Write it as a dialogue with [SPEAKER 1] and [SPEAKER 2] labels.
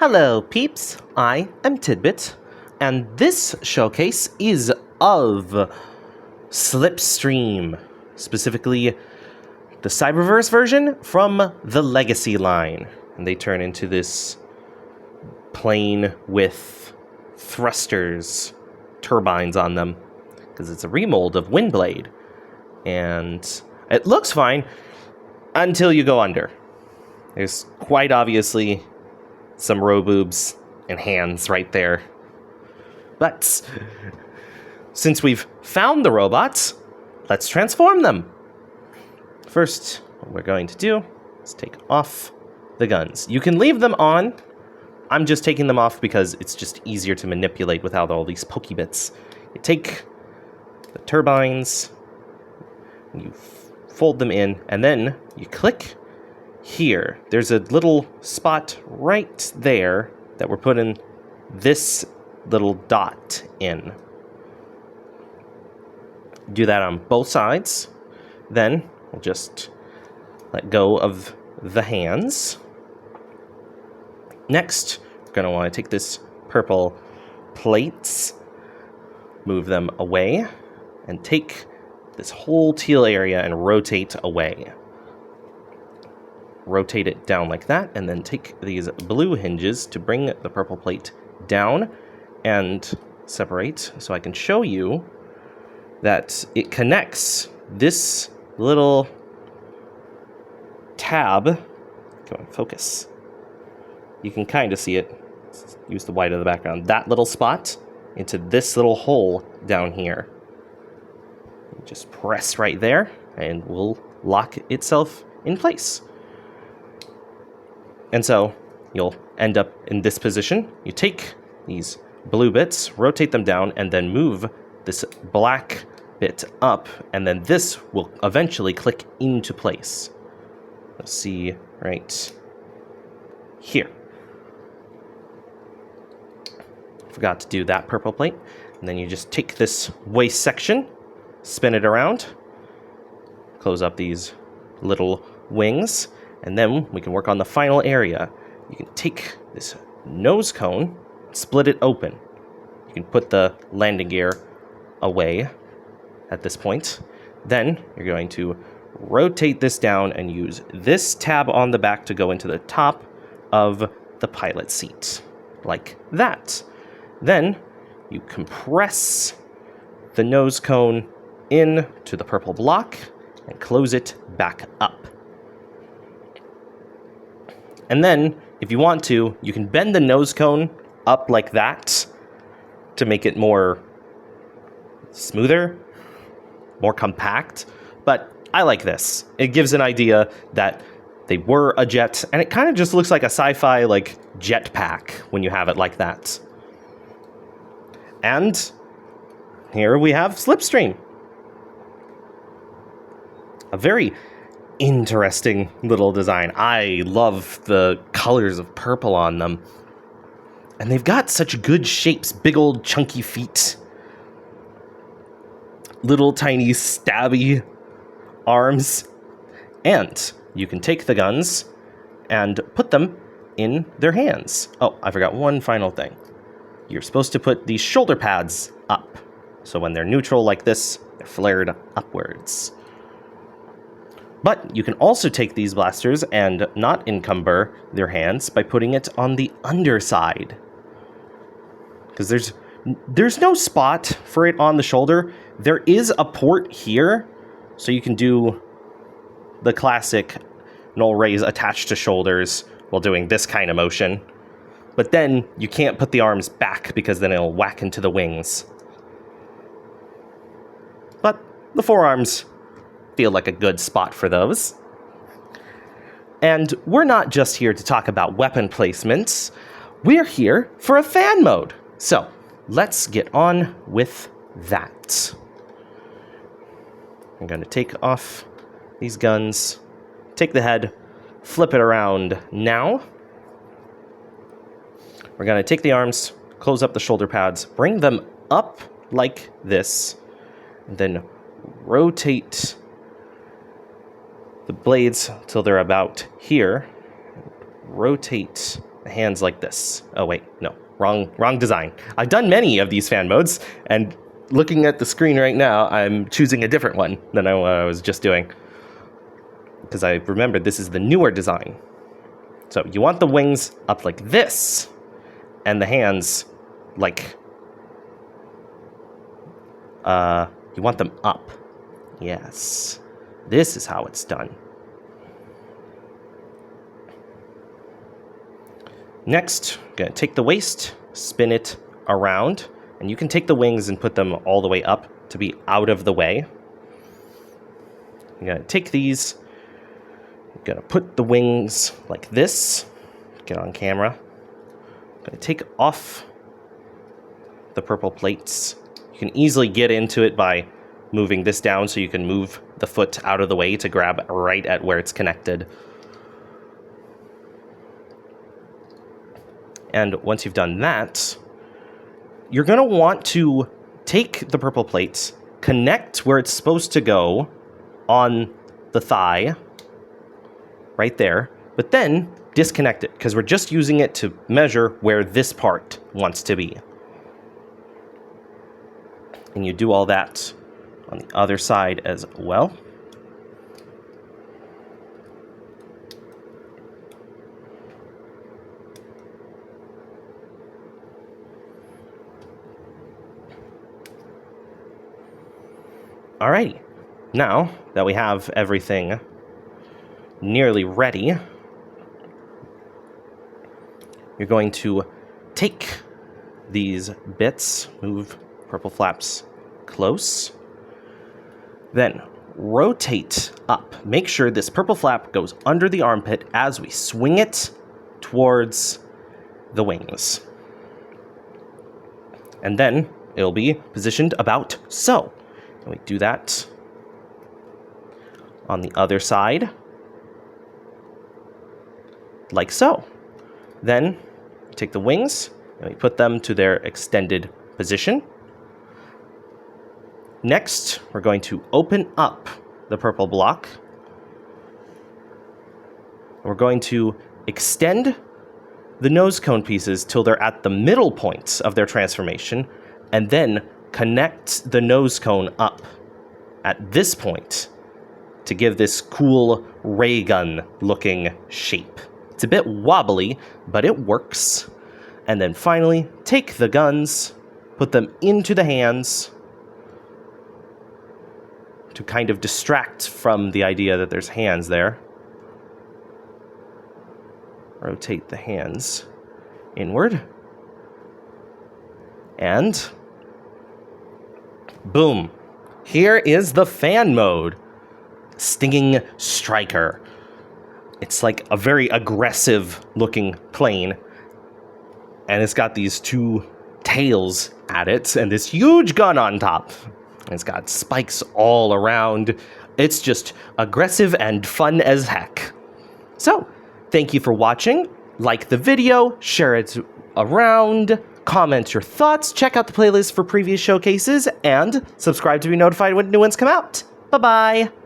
[SPEAKER 1] Hello, peeps. I am Tidbit, and this showcase is of Slipstream, specifically the Cyberverse version from the Legacy line. And they turn into this plane with thrusters, turbines on them, because it's a remold of Windblade. And it looks fine until you go under. There's quite obviously some boobs and hands right there. But since we've found the robots, let's transform them. First, what we're going to do is take off the guns. You can leave them on. I'm just taking them off because it's just easier to manipulate without all these pokey bits. You take the turbines, you fold them in, and then you click here. There's a little spot right there that we're putting this little dot in. Do that on both sides. Then we'll just let go of the hands. Next, we're going to want to take this purple plates, move them away, and take this whole teal area and rotate away. Rotate it down like that, and then take these blue hinges to bring the purple plate down and separate, so I can show you that it connects this little tab. Come on, focus. You can kind of see it. Use the white of the background. That little spot into this little hole down here. Just press right there, and will lock itself in place. And so you'll end up in this position. You take these blue bits, rotate them down, and then move this black bit up, and then this will eventually click into place. Let's see right here. Forgot to do that purple plate. And then you just take this waist section, spin it around, close up these little wings, and then we can work on the final area. You can take this nose cone, split it open. You can put the landing gear away at this point. Then you're going to rotate this down and use this tab on the back to go into the top of the pilot seat, like that. Then you compress the nose cone into the purple block and close it back up. And then, if you want to, you can bend the nose cone up like that to make it more smoother, more compact. But I like this. It gives an idea that they were a jet, and it kind of just looks like a sci-fi like jetpack when you have it like that. And here we have Slipstream. A very interesting little design. I love the colors of purple on them. And they've got such good shapes. Big old chunky feet. Little tiny stabby arms. And you can take the guns and put them in their hands. Oh, I forgot one final thing. You're supposed to put these shoulder pads up. So when they're neutral like this, they're flared upwards. But you can also take these blasters and not encumber their hands by putting it on the underside. Because there's no spot for it on the shoulder. There is a port here, so you can do the classic null raise attached to shoulders while doing this kind of motion. But then you can't put the arms back because then it'll whack into the wings. But the forearms feel like a good spot for those. And we're not just here to talk about weapon placements. We're here for a fan mode. So let's get on with that. I'm going to take off these guns, take the head, flip it around now. We're going to take the arms, close up the shoulder pads, bring them up like this, and then rotate the blades till they're about here. Rotate the hands like this. Oh wait, no, wrong design. I've done many of these fan modes, and looking at the screen right now, I'm choosing a different one than I was just doing. Because I remembered this is the newer design. So you want the wings up like this, and the hands like, you want them up. Yes, this is how it's done. Next, I'm gonna take the waist, spin it around, and you can take the wings and put them all the way up to be out of the way. I'm gonna take these, I'm gonna put the wings like this, get on camera. I'm gonna take off the purple plates. You can easily get into it by moving this down so you can move the foot out of the way to grab right at where it's connected. And once you've done that, you're going to want to take the purple plates, connect where it's supposed to go on the thigh, right there, but then disconnect it, because we're just using it to measure where this part wants to be. And you do all that on the other side as well. Alrighty, now that we have everything nearly ready, you're going to take these bits, move purple flaps close, then rotate up. Make sure this purple flap goes under the armpit as we swing it towards the wings. And then it'll be positioned about so. And we do that on the other side, like so. Then we take the wings and we put them to their extended position. Next, we're going to open up the purple block. We're going to extend the nose cone pieces till they're at the middle points of their transformation, and then connect the nose cone up at this point to give this cool ray gun looking shape. It's a bit wobbly, but it works. And then finally, take the guns, put them into the hands to kind of distract from the idea that there's hands there. Rotate the hands inward. And boom. Here is the fan mode. Stinging Striker. It's like a very aggressive looking plane. And it's got these two tails at it and this huge gun on top. It's got spikes all around. It's just aggressive and fun as heck. So, thank you for watching. Like the video, share it around, comment your thoughts, check out the playlist for previous showcases, and subscribe to be notified when new ones come out. Bye-bye!